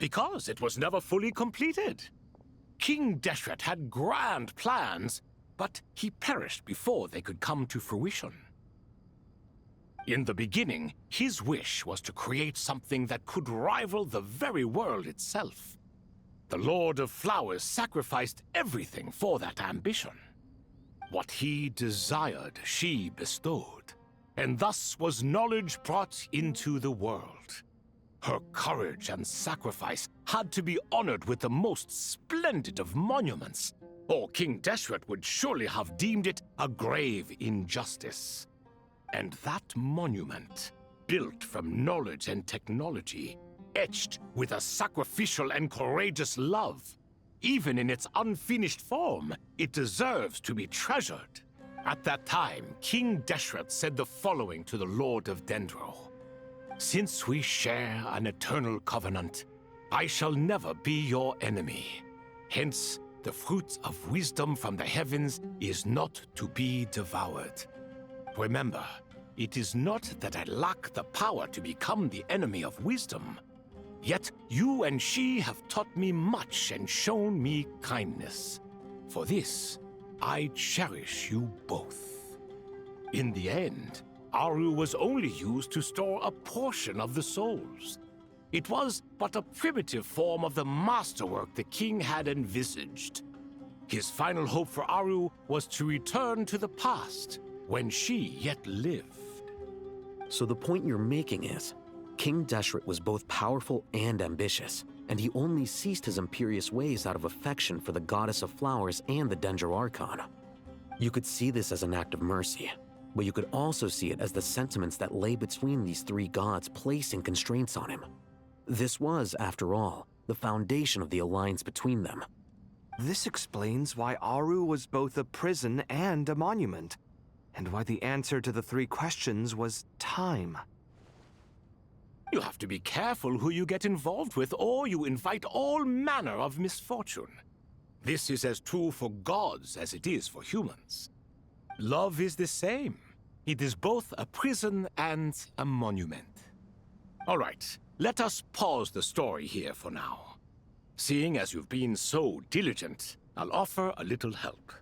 Because it was never fully completed. King Deshret had grand plans, but he perished before they could come to fruition. In the beginning, his wish was to create something that could rival the very world itself. The Lord of Flowers sacrificed everything for that ambition. What he desired, she bestowed, and thus was knowledge brought into the world. Her courage and sacrifice had to be honored with the most splendid of monuments, or King Deshret would surely have deemed it a grave injustice. And that monument, built from knowledge and technology, etched with a sacrificial and courageous love, even in its unfinished form, it deserves to be treasured. At that time, King Deshret said the following to the Lord of Dendro. Since we share an eternal covenant, I shall never be your enemy. Hence, the fruit of wisdom from the heavens is not to be devoured. Remember, it is not that I lack the power to become the enemy of wisdom. Yet you and she have taught me much and shown me kindness. For this, I cherish you both. In the end, Aru was only used to store a portion of the souls. It was but a primitive form of the masterwork the king had envisaged. His final hope for Aru was to return to the past, when she yet lived. So the point you're making is, King Deshret was both powerful and ambitious, and he only ceased his imperious ways out of affection for the Goddess of Flowers and the Dendro Archon. You could see this as an act of mercy, but you could also see it as the sentiments that lay between these three gods placing constraints on him. This was, after all, the foundation of the alliance between them. This explains why Aru was both a prison and a monument, and why the answer to the three questions was time. You have to be careful who you get involved with, or you invite all manner of misfortune. This is as true for gods as it is for humans. Love is the same. It is both a prison and a monument. All right, let us pause the story here for now. Seeing as you've been so diligent, I'll offer a little help.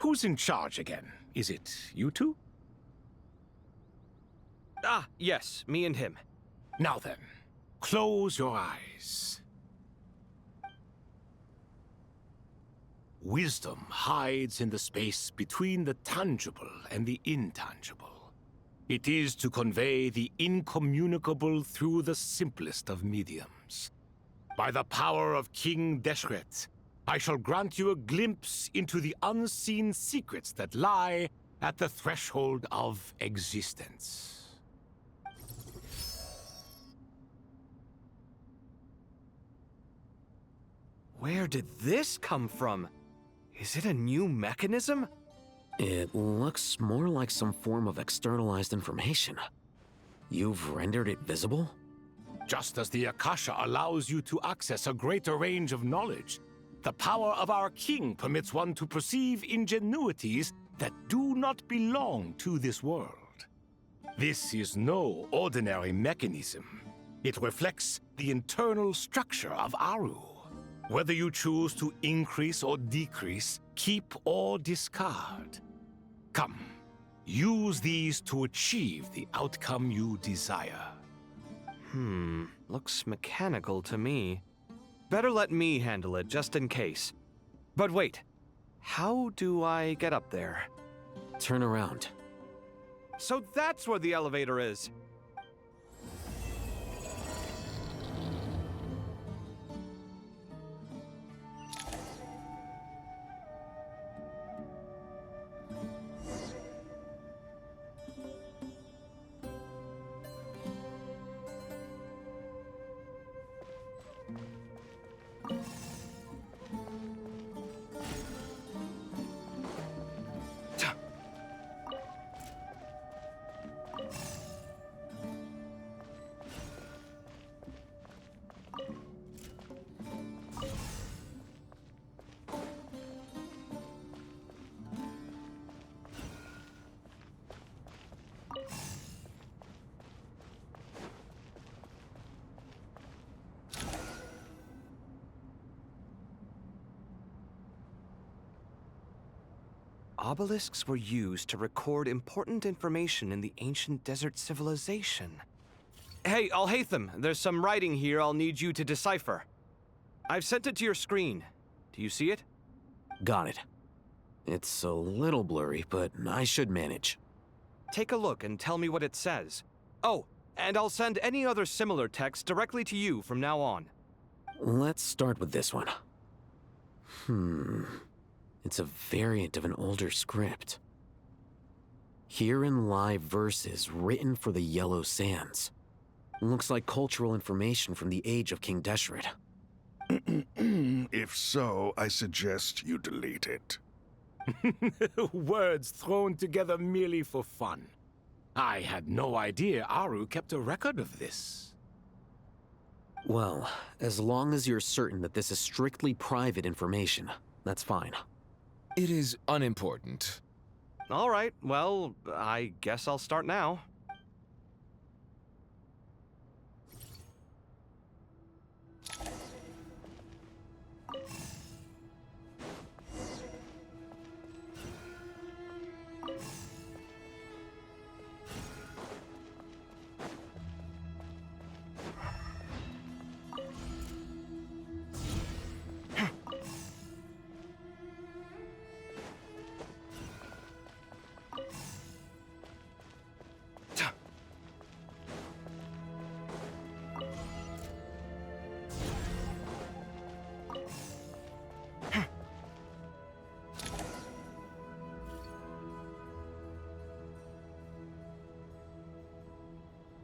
Who's in charge again? Is it you two? Ah, yes, me and him. Now then, close your eyes. Wisdom hides in the space between the tangible and the intangible. It is to convey the incommunicable through the simplest of mediums. By the power of King Deshret, I shall grant you a glimpse into the unseen secrets that lie at the threshold of existence. Where did this come from? Is it a new mechanism? It looks more like some form of externalized information. You've rendered it visible? Just as the Akasha allows you to access a greater range of knowledge, the power of our king permits one to perceive ingenuities that do not belong to this world. This is no ordinary mechanism. It reflects the internal structure of Aru. Whether you choose to increase or decrease, keep or discard. Come, use these to achieve the outcome you desire. Looks mechanical to me. Better let me handle it, just in case. But wait, how do I get up there? Turn around. So that's where the elevator is. Obelisks were used to record important information in the ancient desert civilization. Hey, Alhaitham, there's some writing here I'll need you to decipher. I've sent it to your screen. Do you see it? Got it. It's a little blurry, but I should manage. Take a look and tell me what it says. Oh, and I'll send any other similar text directly to you from now on. Let's start with this one. It's a variant of an older script. Herein lie verses written for the Yellow Sands. Looks like cultural information from the age of King Deshret. If so, I suggest you delete it. Words thrown together merely for fun. I had no idea Aru kept a record of this. Well, as long as you're certain that this is strictly private information, that's fine. It is unimportant. All right, well, I guess I'll start now.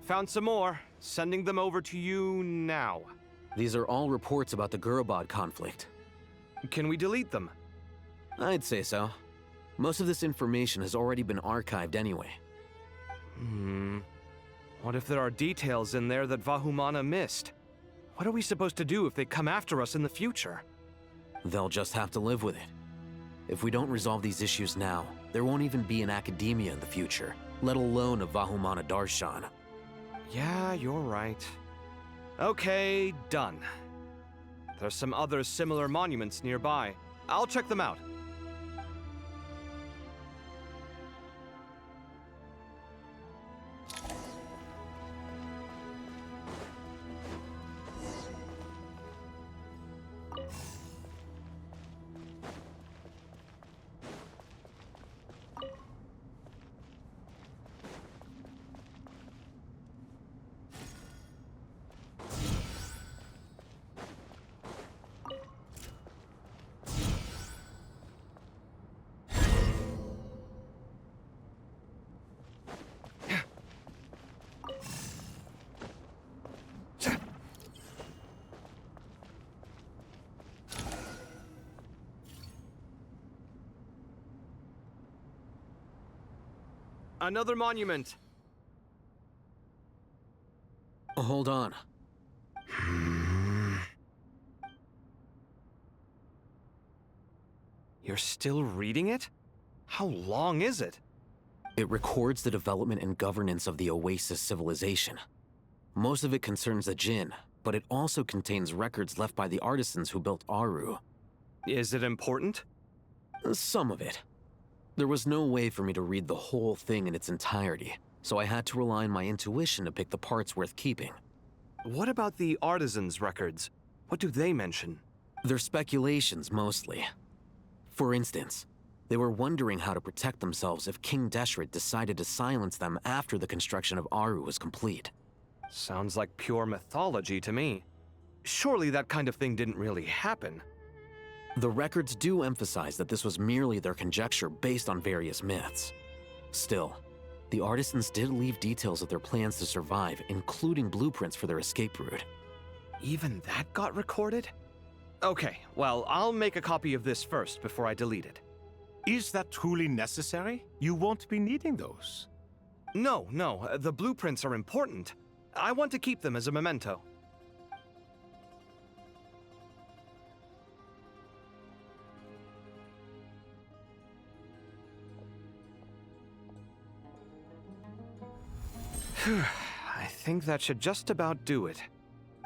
Found some more. Sending them over to you now. These are all reports about the Gurubad conflict. Can we delete them? I'd say so. Most of this information has already been archived anyway. What if there are details in there that Vahumana missed? What are we supposed to do if they come after us in the future? They'll just have to live with it. If we don't resolve these issues now, there won't even be an academia in the future, let alone a Vahumana Darshan. Yeah, you're right. Okay, done. There's some other similar monuments nearby. I'll check them out. Another monument. Hold on. You're still reading it? How long is it? It records the development and governance of the Oasis civilization. Most of it concerns the Jinn, but it also contains records left by the artisans who built Aru. Is it important? Some of it. There was no way for me to read the whole thing in its entirety, so I had to rely on my intuition to pick the parts worth keeping. What about the artisans' records? What do they mention? They're speculations, mostly. For instance, they were wondering how to protect themselves if King Deshret decided to silence them after the construction of Aru was complete. Sounds like pure mythology to me. Surely that kind of thing didn't really happen. The records do emphasize that this was merely their conjecture based on various myths. Still, the artisans did leave details of their plans to survive, including blueprints for their escape route. Even that got recorded? Okay, well, I'll make a copy of this first before I delete it. Is that truly necessary? You won't be needing those. No, the blueprints are important. I want to keep them as a memento. I think that should just about do it.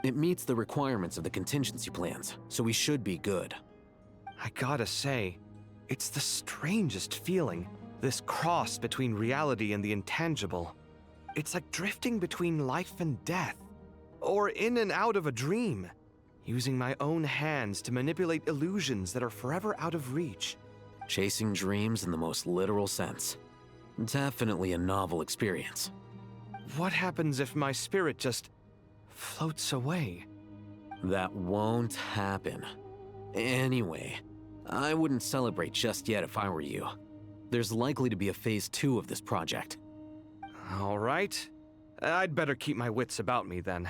It meets the requirements of the contingency plans, so we should be good. I gotta say, It's the strangest feeling, this cross between reality and the intangible. It's like drifting between life and death, or in and out of a dream, using my own hands to manipulate illusions that are forever out of reach. Chasing dreams in the most literal sense. Definitely a novel experience. What happens if my spirit just floats away? That won't happen. Anyway, I wouldn't celebrate just yet if I were you. There's likely to be a phase 2 of this project. All right. I'd better keep my wits about me then.